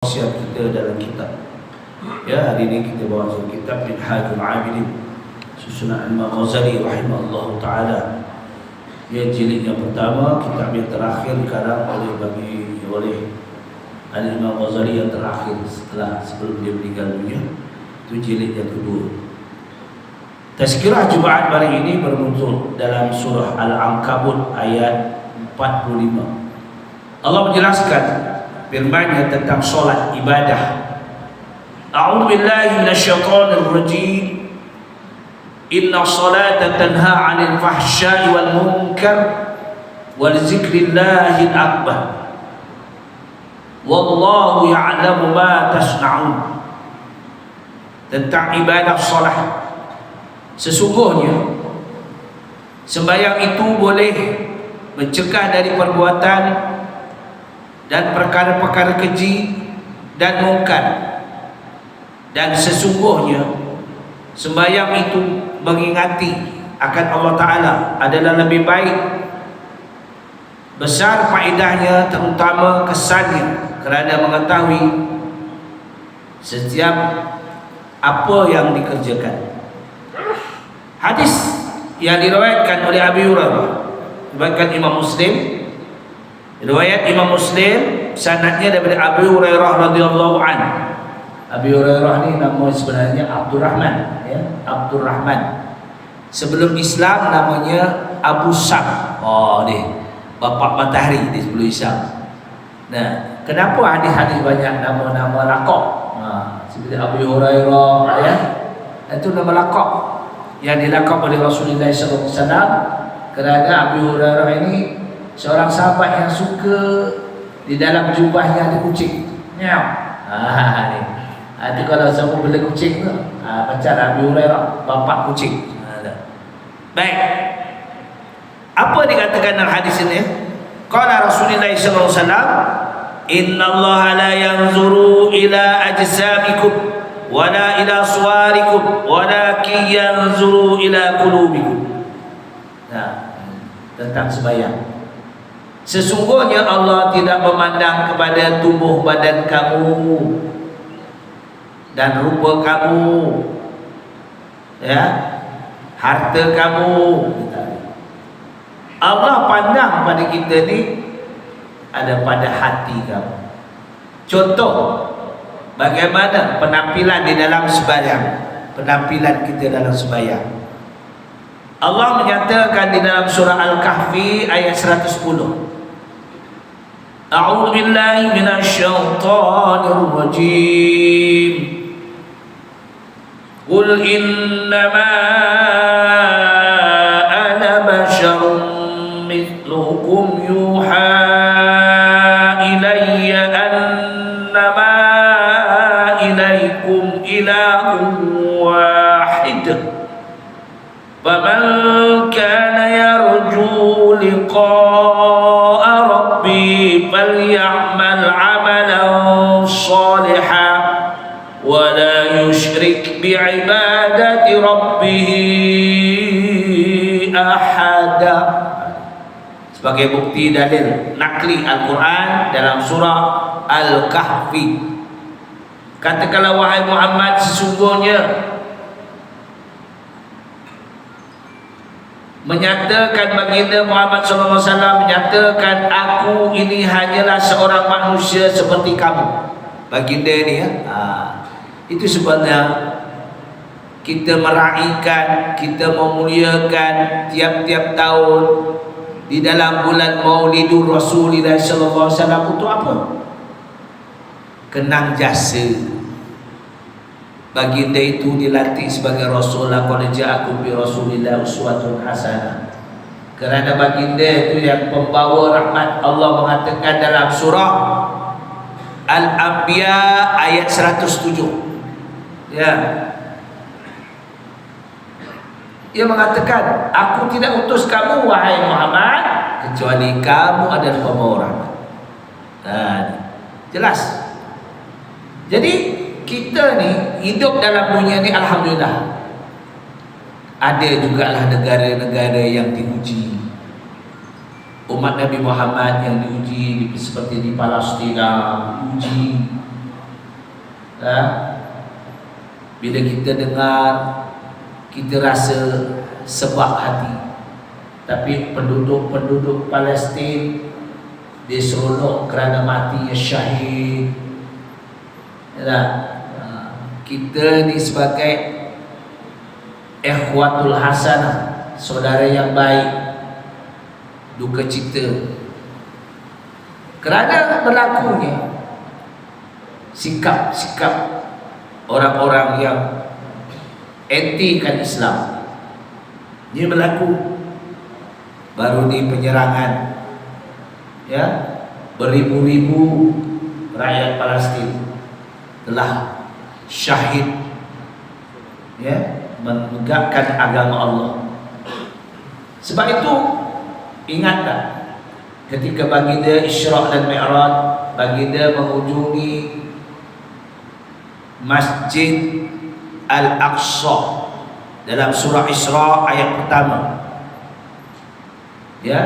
wasiat kita dalam kitab. Ya, hari ini kita bawa satu kitab Minhajul Abidin susunan Imam Ghazali rahimahullah ta'ala. Dia jilid yang pertama, kitab yang terakhir dikarang oleh Imam Ghazali yang terakhir sebelum dia meninggal dunia. Itu jilid yang kedua. Tazkirah Jumaat hari ini bermuncul dalam surah Al-Ankabut ayat 45. Allah menjelaskan firman-Nya tentang solat ibadah. A'udzu billahi minasyaitonir rajim. Inna salata tanha 'anil fahsya'i wal munkar wa lidzikrillahil akbar. Wallahu ya'lamu ma tasna'un. Tentang ibadah solat. Sesungguhnya sembahyang itu boleh mencegah dari perbuatan dan perkara-perkara keji dan mungkar. Dan sesungguhnya sembahyang itu mengingati akan Allah Ta'ala adalah lebih baik. Besar faedahnya, terutama kesannya, kerana mengetahui setiap apa yang dikerjakan. Hadis yang diriwayatkan oleh Abi Hurairah, diriwayatkan Imam Muslim. Riwayat Imam Muslim sanadnya daripada Abi Hurairah radhiyallahu anhu. Abi Hurairah ni nama sebenarnya Abdurrahman, ya, Abdurrahman. Sebelum Islam namanya Abu Sam. Oh ni, bapa matahari di sebelum Islam. Nah, kenapa hadis-hadis banyak nama-nama laqab? Seperti Abi Hurairah, ya. Itu nama laqab yang dilakab oleh Rasulullah SAW, kerana Abi Hurairah ini seorang sahabat yang suka di dalam jubahnya ada kucing. Nyam. Ni. Itu kalau siapa bela kucing tu, macam Abi Hurairah, bapa kucing. Baik. Apa dikatakan dalam hadis ini? Qala Rasulullah SAW, Inna Allah la yanzuru ila ajsamikum wala ila suwarikum walakin yanzuru ila qulubikum. Nah, tentang sembahyang. Sesungguhnya Allah tidak memandang kepada tubuh badan kamu dan rupa kamu, ya, harta kamu. Allah pandang pada kita ni ada pada hati kamu. Contoh, bagaimana penampilan di dalam sembahyang, penampilan kita dalam sembahyang. Allah menyatakan di dalam surah Al-Kahfi ayat 110. A'udzu billahi minasyaitonir rajim. Qul innama ana basyarum mithlukum yuha ilayya annama ilaikum ilahun wahid. Faman kana yarju liqa'a rabbi falya'mal 'amalan shalihan wa la yushrik bi'ibadati rabbih ahada. Sebagai bukti dalil nakli Al-Quran dalam surah Al-Kahfi, katakanlah wahai Muhammad, sesungguhnya menyatakan baginda Muhammad SAW menyatakan aku ini hanyalah seorang manusia seperti kamu. Baginda ini, ya, itu sebabnya kita meraihkan, kita memuliakan tiap-tiap tahun di dalam bulan Maulidur Rasulullah SAW. Untuk apa? Kenang jasa baginda itu dilatih sebagai Rasulullah. Qad ja'akum bi Rasulillah uswatun hasanah. Kerana baginda itu yang pembawa rahmat. Allah mengatakan dalam surah Al-Anbiya ayat 107, ya, ia mengatakan, aku tidak utus kamu wahai Muhammad kecuali kamu adalah pembawa rahmat. Jelas. Jadi kita ni hidup dalam dunia ni, alhamdulillah, ada jugalah negara-negara yang diuji. Umat Nabi Muhammad yang diuji seperti di Palestina, diuji Bila kita dengar, kita rasa sebab hati. Tapi penduduk Palestin dia seronok kerana matinya syahid. Kita ni sebagai ikhwatul hasanah, saudara yang baik, duka cita kerana berlakunya sikap-sikap orang-orang yang anti-kan Islam. Dia berlaku baru di penyerangan, ya, beribu-ribu rakyat Palestin telah syahid, ya, menegakkan agama Allah. Sebab itu ingatlah ketika baginda Isra dan Mi'raj, baginda mengunjungi Masjid Al-Aqsa dalam surah Isra ayat pertama, ya,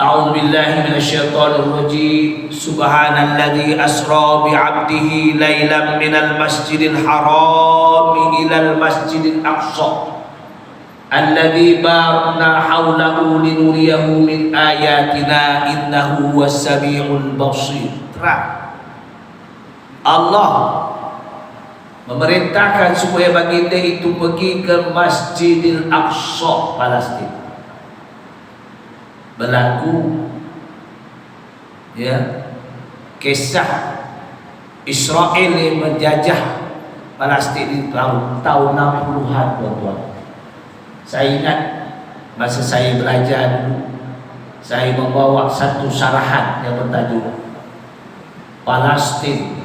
a'udzu billahi minasyaitonir rajim, subhanalladzi asra bi 'abdihi lailan minal masjidil haram ilal masjidil aqsa alladzi barakna haulahu linuriyahu min ayatina innahu huwas samiul basir. Allah memerintahkan supaya baginda itu pergi ke Masjidil Aqsa Palestin. Berlaku, ya, kisah Israel yang menjajah Palestin di tahun 60-an, tuan-tuan. Saya ingat masa saya belajar dulu, saya membawa satu syarahan yang bertajuk Palestin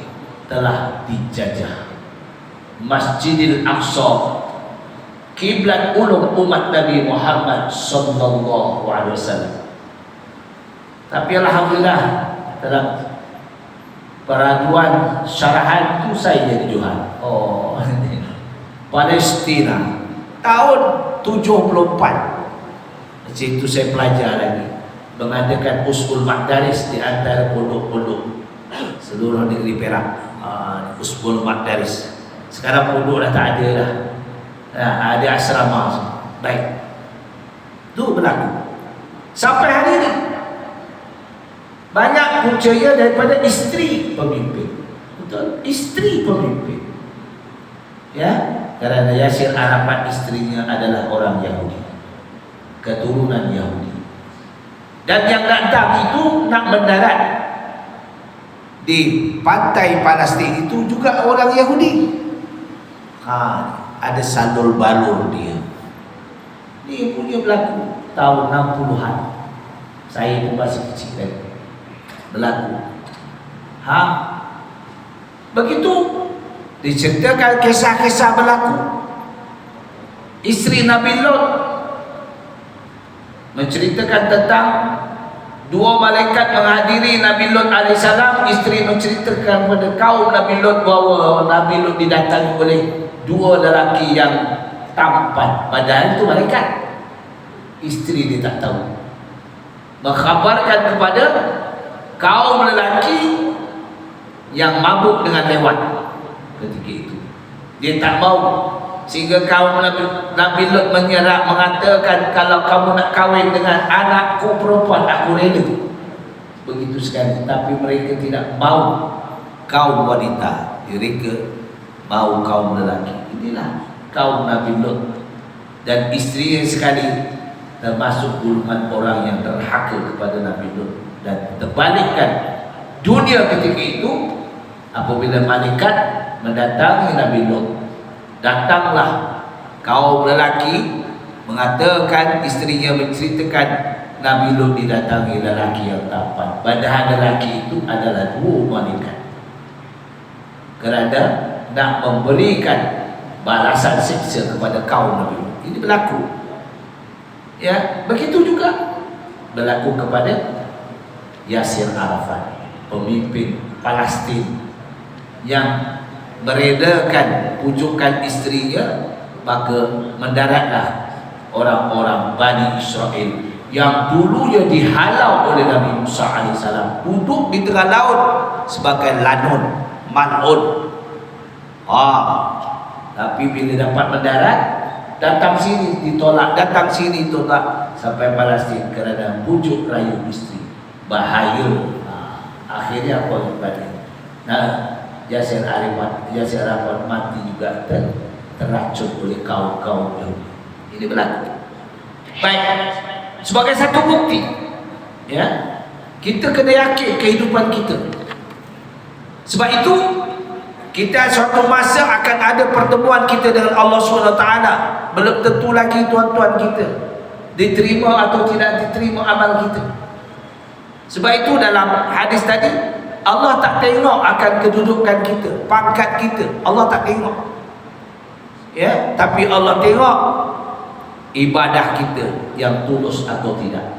telah dijajah. Masjidil Aqsa, kiblat ulung umat Nabi Muhammad sallallahu alaihi wasallam. Tapi alhamdulillah dalam peraduan syarahan itu saya jadi jual. Palestina tahun 74. Macam itu saya pelajar lagi, mengadakan usul madaris di antara pondok-pondok seluruh negeri Perak. Usul madaris. Sekarang pondok dah tak ada dah. Ada asrama. Baik, itu berlaku sampai hari ini. Banyak punca daripada isteri pemimpin. Betul, isteri pemimpin, ya, kerana Yasir Arafat istrinya adalah orang Yahudi, keturunan Yahudi, dan yang datang itu nak mendarat di pantai Palestin itu juga orang Yahudi. Ada sandul balur dia. Dia punya berlaku tahun 60-an. Saya pun masih kecil kan. Berlaku. Begitu diceritakan kisah-kisah berlaku. Isteri Nabi Lot menceritakan tentang dua malaikat menghadiri Nabi Lot alaihissalam. Isteri menceritakan kepada kaum Nabi Lot bahawa Nabi Lot didatangi oleh dua lelaki yang tampan, padahal itu malaikat. Isteri dia tak tahu, mengkhabarkan kepada kaum lelaki yang mabuk dengan lewat ketika itu. Dia tak mau, sehingga kaum Nabi Lot menyerak, mengatakan, kalau kamu nak kahwin dengan anakku perempuan, aku rela. Begitu sekali. Tapi mereka tidak mau kaum wanita, mereka mau kaum lelaki. Inilah kaum Nabi Lot, dan isteri sekali termasuk golongan orang yang terhaka kepada Nabi Lot. Dan terbalikkan dunia ketika itu, apabila malaikat mendatangi Nabi Lot, datanglah kaum lelaki mengatakan, isterinya menceritakan Nabi Lot didatangi lelaki yang tampan, padahal lelaki itu adalah dua malaikat, kerana nak memberikan balasan siksa kepada kaum Nabi Lot. Ini berlaku, ya. Begitu juga berlaku kepada Yasir Arafat, pemimpin Palestin yang meredakan pujukan isterinya, maka mendaratlah orang-orang Bani Israel yang dulunya dihalau oleh Nabi Musa AS, duduk di tengah laut sebagai lanun, mal'un, Tapi bila dapat mendarat, datang sini ditolak, datang sini ditolak, sampai Palestin kerana bujuk rayu isteri. Bahaya. Akhirnya apa yang terjadi? Yasir Arafat mati juga terracun oleh kaum Yahudi. Ini berlaku. Baik, sebagai satu bukti, ya, kita kena yakin kehidupan kita. Sebab itu kita suatu masa akan ada pertemuan kita dengan Allah SWT. Belum tentu lagi tuan-tuan kita diterima atau tidak diterima amal kita. Sebab itu dalam hadis tadi, Allah tak tengok akan kedudukan kita, pangkat kita. Allah tak tengok, ya, tapi Allah tengok ibadah kita yang tulus atau tidak.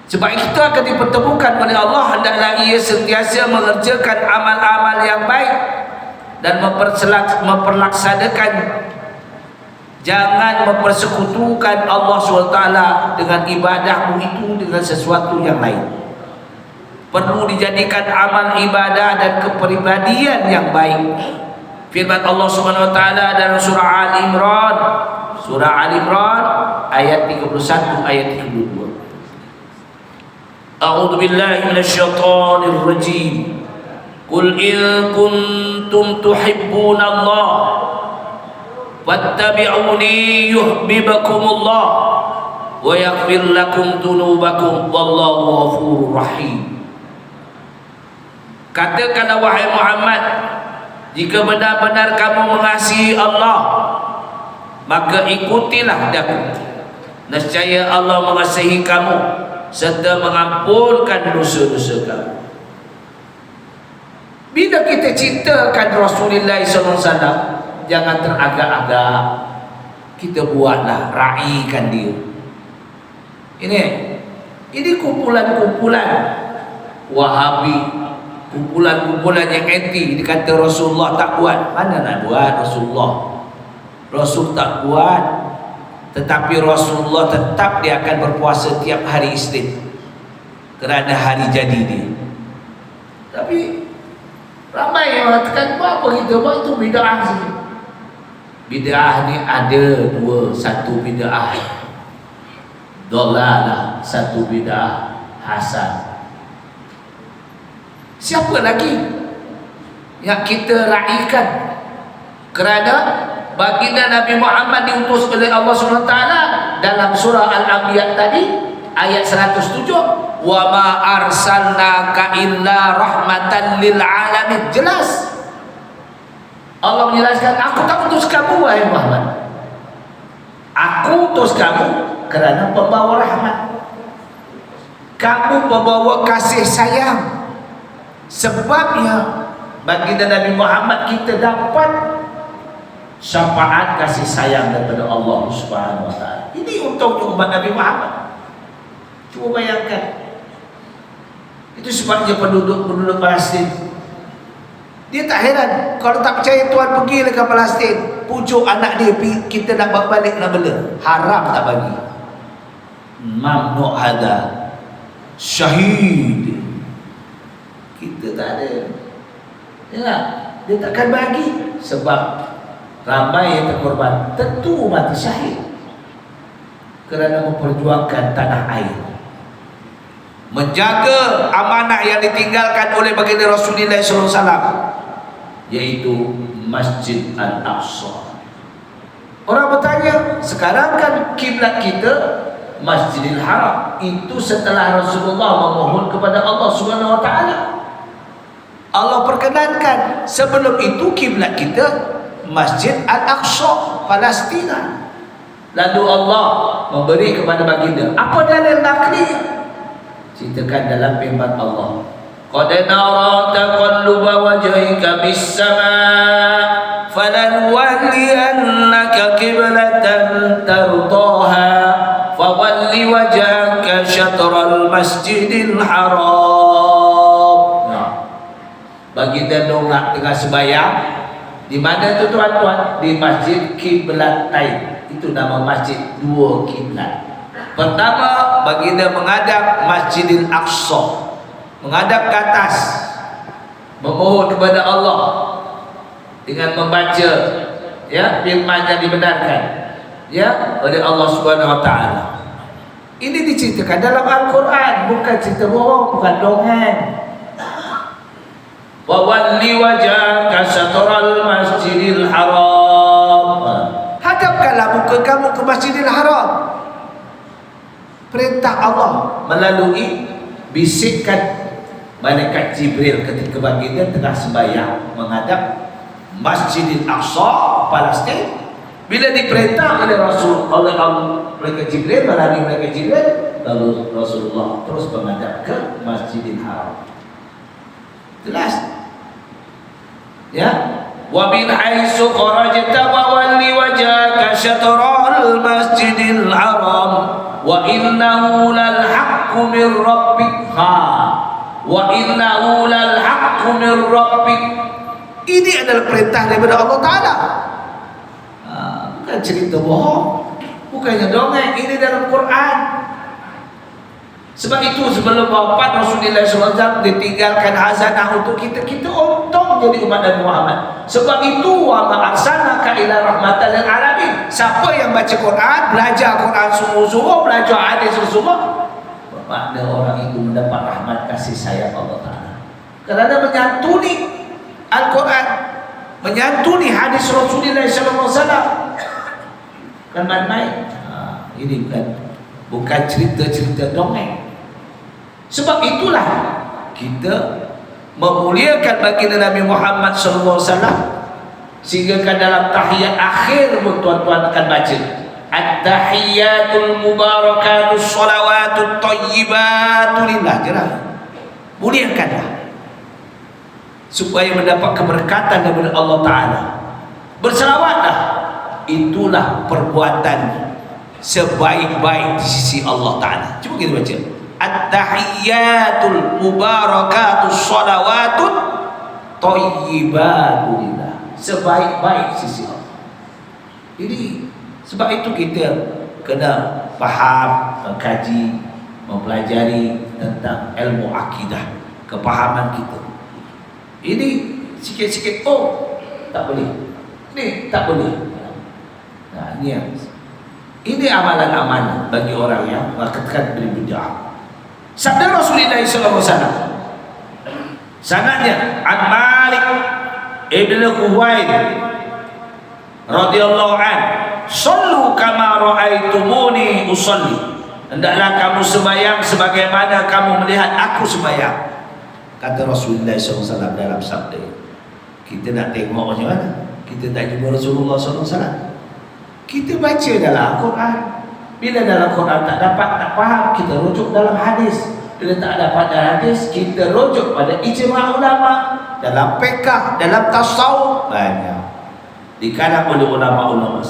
Sebab kita akan dipertemukan oleh Allah, hendaklah ia sentiasa mengerjakan amal-amal yang baik dan memperlaksanakan. Jangan mempersekutukan Allah SWT dengan ibadahmu itu dengan sesuatu yang lain. Perlu dijadikan amal ibadah dan kepribadian yang baik. Firman Allah SWT dalam surah Al-Imran, ayat 31 ayat 32. A'udzu billahi minasyaitonir rajim. Qul in kuntum tuhibbunallah fattabi'uni yuhibbukumullah wa yaghfir lakum dzunubakum wallahu ghafurur rahim. Katakanlah wahai Muhammad, jika benar-benar kamu mengasihi Allah, maka ikutilah daku. Nescaya Allah mengasihi kamu serta mengampunkan dosa-dosa kamu. Bila kita cintakan Rasulullah SAW, jangan teragak-agak. Kita buatlah, raikan dia. Ini kumpulan-kumpulan Wahabi, kumpulan-kumpulan yang anti. Dikata Rasulullah tak buat. Mana nak buat Rasulullah? Rasul tak buat. Tetapi Rasulullah tetap dia akan berpuasa tiap hari Isnin kerana hari jadi dia. Tapi ramai yang mengatakan apa kita buat itu bid'ah saja. Bid'ah ni ada dua, satu bid'ah dolalah, satu bid'ah hasan. Siapa lagi yang kita raikan? Kerana baginda Nabi Muhammad diutus oleh Allah SWT dalam surah Al-Anbiya tadi ayat 107, wa ma arsalnaka illa rahmatan lil alamin. Jelas Allah menjelaskan, aku tak utus kamu wahai Muhammad, aku utus kamu kerana pembawa rahmat, kamu pembawa kasih sayang. Sebabnya baginda Nabi Muhammad kita dapat syafaat kasih sayang daripada Allah Subhanahu wa taala. Ini untungnya umat Nabi Muhammad. Cuba bayangkan. Itu sebabnya penduduk Palestin, dia tak heran kalau tak percaya Tuhan pergilah ke Palestin, pujuk anak dia, kita nak bawa balik nak bela, haram tak bagi. Mamnu hada syahid. Kita tak ada. Ya, dia takkan bagi sebab ramai yang terkorban, tentu mati syahid kerana memperjuangkan tanah air, menjaga amanah yang ditinggalkan oleh baginda Rasulullah SAW, yaitu Masjid Al-Aqsa. Orang bertanya, sekarang kan kiblat kita Masjidil Haram. Itu setelah Rasulullah memohon kepada Allah Subhanahu wa taala, Allah perkenankan. Sebelum itu kiblat kita Masjid Al-Aqsa, Palestina. Lalu Allah memberi kepada baginda apa dalil nakli? Ceritakan dalam firman Allah, qad nara taqalluba wajhika bis-samaa falanwalliyannaka qiblatan tardaha fawalli wajhaka syatral masjidil haram. Baginda nongak tengah sembahyang. Di mana tu tuan-tuan? Di Masjid Kiblatain. Itu nama masjid dua kiblat. Pertama, baginda menghadap Masjidil Aqsa, menghadap ke atas, memohon kepada Allah. dengan membaca ya firman yang dibenarkan ya oleh Allah Subhanahu wa taala. Ini diceritakan dalam Al-Quran, bukan cerita bohong, bukan dongeng. Wa walli wajhaka syatral masjidil haram. Hadapkanlah muka kamu ke Masjidil Haram. Perintah Allah melalui bisikan malaikat Jibril ketika baginda tengah sembahyang menghadap Masjidil Aqsa, Palestin. Bila diperintah oleh Rasul oleh malaikat Jibril melalui malaikat Jibril, lalu Rasulullah terus menghadap ke Masjidil Haram. Jelas? Ya. Wa min haitsu kharajta wa walli wajhaka syatral masjidil haram wa innahu lal haqqu min rabbik. Wa innahu lal haqqu min rabbik. Ini adalah perintah daripada Allah Taala. Bukan cerita bohong, bukannya dongeng, ini dalam Quran. Sebab itu sebelum wafat Rasulullah SAW ditinggalkan hazanah untuk kita untung jadi umat Nabi Muhammad. Sebab itu wa ma arsalnaka ila rahmatan lil alamin. Siapa yang baca Quran, belajar Quran sungguh-sungguh, belajar hadis sungguh, makna orang itu mendapat rahmat kasih sayang Allah Taala. Kerana menyantuni Al-Quran, menyantuni hadis Rasulullah SAW. Kan main-main. Ini bukan cerita-cerita dongeng. Sebab itulah kita memuliakan baginda Nabi Muhammad sallallahu alaihi wasallam, sehingga kan dalam tahiyat akhir tuan-tuan akan baca at-tahiyatul mubarakatus shalawatut thayyibatu lillah. Muliakanlah supaya mendapat keberkatan daripada Allah Taala. Berselawatlah, itulah perbuatan sebaik-baik di sisi Allah Ta'ala. Cuba kita baca at-tahiyyatul mubarakatus shalawatut thayyibatu lillah. Sebaik-baik sisi Allah. Jadi sebab itu kita kena faham, mengkaji, mempelajari tentang ilmu akidah, kepahaman kita. Ini sikit-sikit tak boleh, ni tak boleh. Nah, ini amalan-amalan bagi orang yang melakukan bid'ah. Sabda Rasulullah SAW, sanadnya an Malik ibn Huwaid radhiyallahu an, sallu kama ra'aitumuni usalli. Hendaklah kamu sembahyang sebagaimana kamu melihat aku sembahyang. Kata Rasulullah SAW dalam sabda. Kita nak tengok macam mana? Kita tak jumpa Rasulullah SAW. Kita baca dalam Al-Quran. Bila dalam Quran tak dapat, tak faham, kita rujuk dalam hadis. Bila tak dapat dalam hadis, kita rujuk pada ijma' ulama. Dalam fiqh, dalam tasawuf, banyak dikanak oleh ulama-ulama.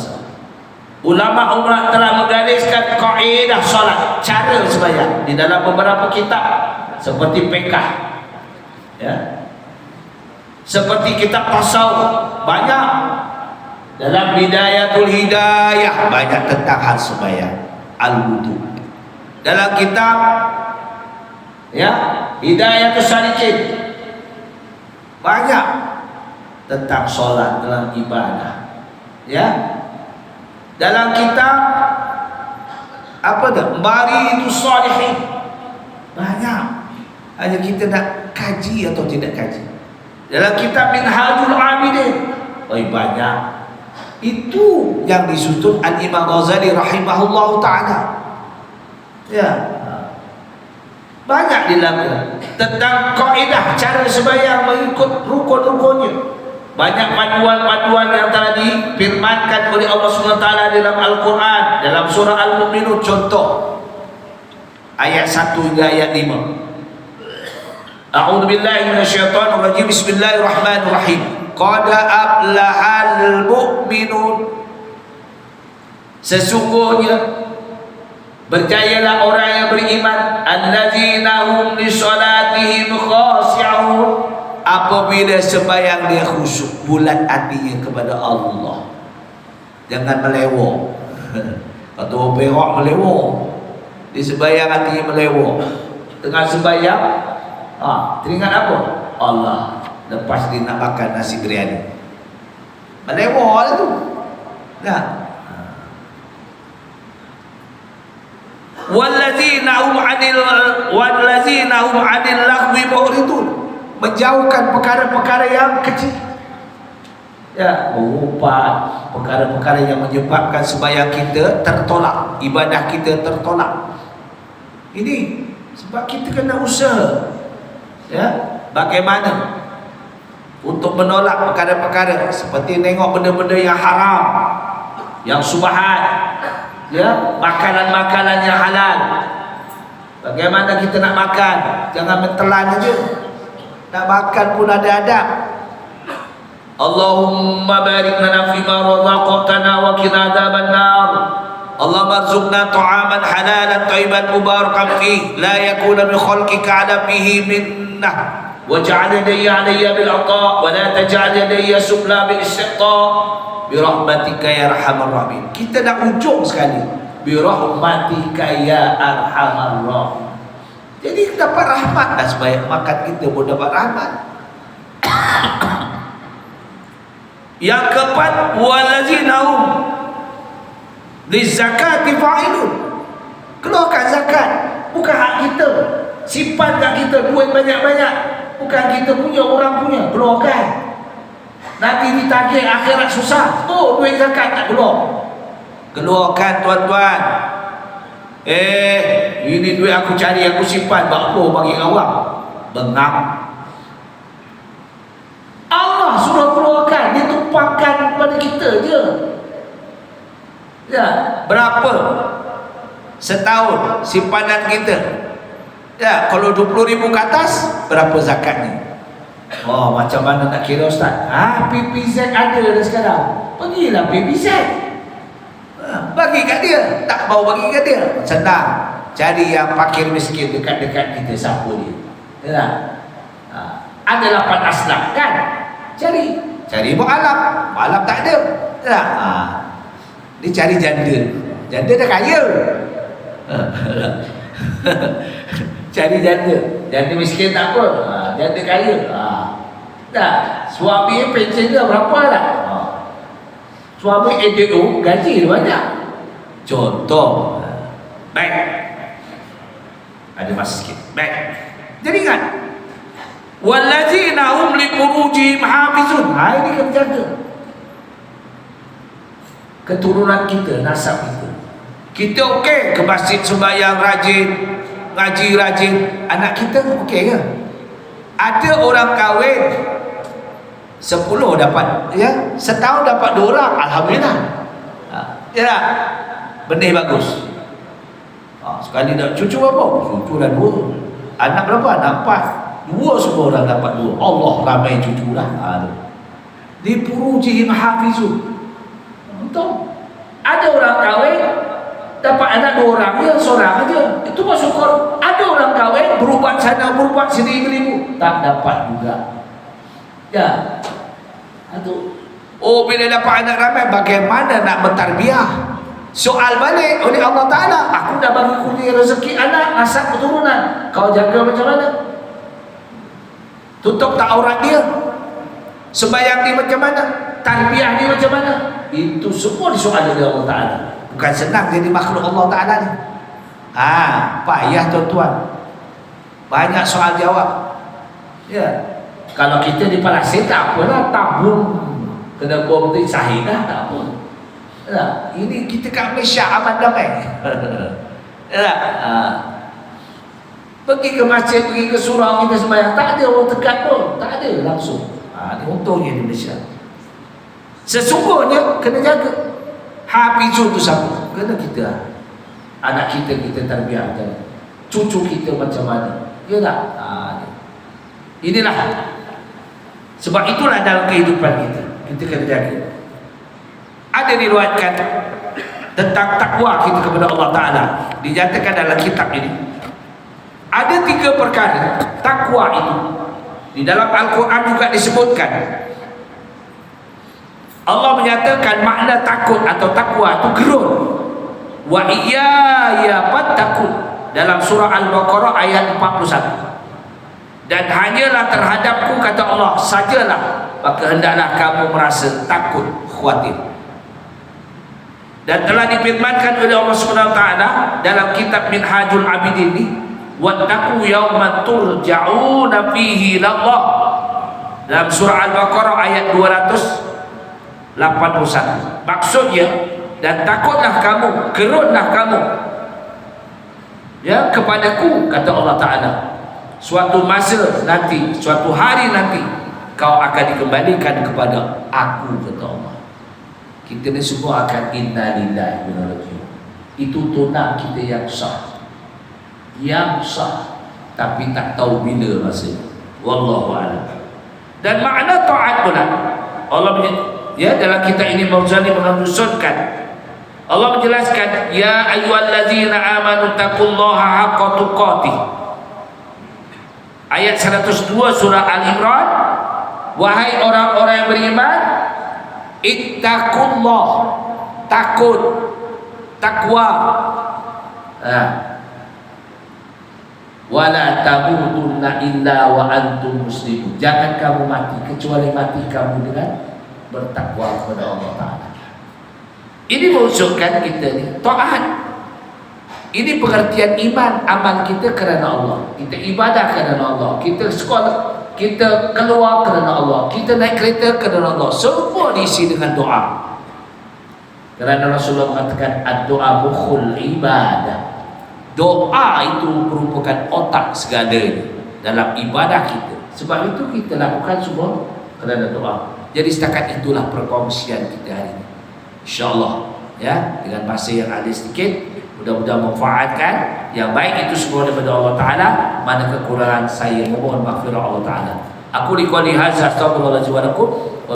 Ulama-ulama telah menggariskan kaedah solat, cara sembahyang di dalam beberapa kitab seperti fiqh, ya, seperti kitab tasawuf, banyak. Dalam Bidayatul Hidayah banyak tentang hal sembahyang, al-wudu. Dalam kitab ya Hidayatus Salikin banyak tentang solat dalam ibadah. Ya. Dalam kitab apa dah? Bariitus Shalihin banyak. Hanya kita nak kaji atau tidak kaji. Dalam kitab Minhajul Abidin banyak. Itu yang disusun Al-Imam Ghazali rahimahullah ta'ala. Ya, banyak dilakukan tentang kaidah cara sembahyang mengikut rukun-rukunnya. Banyak panduan-panduan yang telah difirmankan oleh Allah SWT dalam Al-Quran, dalam surah Al-Mu'minun. Contoh ayat 1 hingga ayat 5. A'udzu billahi minasyaitonir rajim. Bismillahirrahmanirrahim. Qad aflahal mu'minun. Sesungguhnya berjayalah orang yang beriman, allazina hum li salatihim khashi'un. Apabila sembahyang dia khusyuk, bulat hatinya kepada Allah. Jangan melewong. Kata orang Perak melewong. Di sembahyang hatinya melewong. Tengah sembahyang teringat apa? Allah. Lepas dia nak makan nasi biryani. Melewa lah tu. Nah. Wallazina hum 'anil laghwi mu'ridun. Menjauhkan perkara-perkara yang kecil. Ya, berupa perkara-perkara yang menyebabkan sembahyang kita tertolak, ibadah kita tertolak. Ini sebab kita kena usaha. Ya, bagaimana untuk menolak perkara-perkara seperti nengok benda-benda yang haram, yang subhat, ya, makanan-makanan yang halal. Bagaimana kita nak makan? Jangan mentelan aja. Nak makan pun ada adab. Allahumma barik lana fima razaqtana wa qina adzaban nar. Allahumma arzuqna ta'aman halalan thayyiban mubarakan fihi la yakuna min khalqika 'ala fihi minnah waj'al yadayya 'alayya bil 'ata wa la taj'al yadayya sufla bil istiqa bi rahmatika ya arhamar rahimin. Kita nak ujung sekali bi rahmatika ya arhamar rahimin. Jadi dapat rahmat dah, sebaik makan kita pun dapat rahmat. Yang keempat, walazina hum lizakati fa'ilun. Keluarkan zakat, bukan hak kita. Simpan kat kita duit banyak-banyak, bukan kita punya, orang punya. Keluarkan. Nanti ditagih akhirat susah. Oh, duit zakat tak keluar. Keluarkan tuan-tuan. Ini duit aku cari, aku simpan, buat apa bagi awak? Bengap. Allah suruh keluarkan, dia tumpangkan kepada kita je. Ya, berapa setahun simpanan kita? Ya, kalau 20,000 ke atas, berapa zakatnya? Oh, macam mana nak kira Ustaz? PPZ ada dah sekarang. Pergilah PPZ. Bagi kat dia. Tak mau bagi kat dia, senang. Cari yang fakir miskin dekat-dekat kita. Siapa dia? Ya. Ada 8 aslam kan? Cari mu'alaf tak ada. Ya. Dia cari janda. Janda dah kaya. Cari janda miskin tak apa. Janda kaya. Dah. Suami pencen dia berapa lah? Suami EDO gaji banyak. Contoh. Baik. Ada masa sikit. Baik. Jadi ingat. Wallazina hum li furujihim hafizun. Ini kena jaga. Keturunan kita, nasab kita. Kita okey ke masjid sembahyang rajin, ngaji rajin. Anak kita okey ke? Ada orang kahwin 10 dapat, ya, setahun dapat 2 orang, alhamdulillah. Ya tak? Benih bagus. Sekali dah cucu berapa? Cucu dah 2. Anak berapa? Anak 4. 2 semua orang dapat 2. Allah ramai cucu lah. Di furujihim hafizun. Betul. Ada orang kahwin dapat anak 2 orang, dia seorang aja. Itu pun syukur. Ada orang kahwin berubat sana, berubat sini, beribu, tak dapat juga. Ya. Aduh. Oh, bila dapat anak ramai, bagaimana nak bertarbiyah? Soal balik oleh Allah Ta'ala. Aku dah bagi kurnia rezeki anak, nasab keturunan. Kau jaga macam mana? Tutup tak aurat dia? Sembahyang dia macam mana? Tarbiyah dia macam mana? Itu semua disoal oleh Allah Ta'ala. Bukan senang jadi makhluk Allah Ta'ala ni. Payah tuan-tuan. Banyak soal jawab. Ya. Kalau kita di Palestin tak apalah, tabung kena bom tu sahih dah, tak apa. Ya. Ini kita kat Malaysia aman damai. Ya. Pergi ke masjid, pergi ke surau kita sembahyang, tak ada orang tekat pun, tak ada langsung. Ini untungnya di Malaysia. Sesungguhnya kena jaga. Hafizun tu siapa? Kena kita. Anak kita tarbiyah macam mana? Cucu kita macam mana? Ya tak? Inilah. Sebab itulah dalam kehidupan kita kena jaga. Ada diriwayatkan tentang takwa kita kepada Allah Ta'ala. Dinyatakan dalam kitab ini. Ada 3 perkara takwa itu. Di dalam Al-Quran juga disebutkan. Allah menyatakan makna takut atau takwa itu gerun. Wa iyaya fattaqun dalam surah Al-Baqarah ayat 41. Dan hanyalah terhadapku, kata Allah, sajalah maka hendaklah kamu merasa takut, khawatir. Dan telah difirmankan oleh Allah Subhanahu wa taala dalam kitab Minhajul Abidin ini, wattaqu yawman turja'una fihi ila Allah. Dalam surah Al-Baqarah ayat 281. Maksudnya, dan takutlah kamu, gerunlah kamu ya kepadaku, kata Allah Ta'ala, suatu masa nanti, suatu hari nanti kau akan dikembalikan kepada aku, kata Allah. Kita ni semua akan inna lillahi wa inna ilaihi raji'un. Itu tunang kita yang sah, tapi tak tahu bila masanya. Wallahu a'lam. Dan makna taat pula Allah ya dalam kitab ini Mauzani menunjukkan, Allah menjelaskan, ya ayyuhallazina amanu taqullaha haqqa tuqatih. Ayat 102 surah Al-Imran, wahai orang-orang yang beriman, ittaqullah, takut, takwa. Wala tamutunna illa wa antum muslimun. Jangan kamu mati kecuali mati kamu dengan bertakwa kepada Allah Ta'ala. Ini menunjukkan kita ni taat. Ini pengertian iman, amal kita kerana Allah. Kita ibadah kerana Allah. Kita sekolah, kita keluar kerana Allah. Kita naik kereta kerana Allah. Semua diisi dengan doa. Kerana Rasulullah mengatakan ad-doa mukhul ibadah. Doa itu merupakan otak segalanya dalam ibadah kita. Sebab itu kita lakukan semua kerana doa. Jadi setakat itulah perkongsian kita hari ini. InsyaAllah ya, dengan masa yang ada sedikit, mudah-mudahan memanfaatkan. Yang baik itu semua daripada Allah Ta'ala. Mana kekurangan saya, memohon maghfirah Allah Ta'ala. Aku liqali hadza, astagfirullahaladzim wa lakum.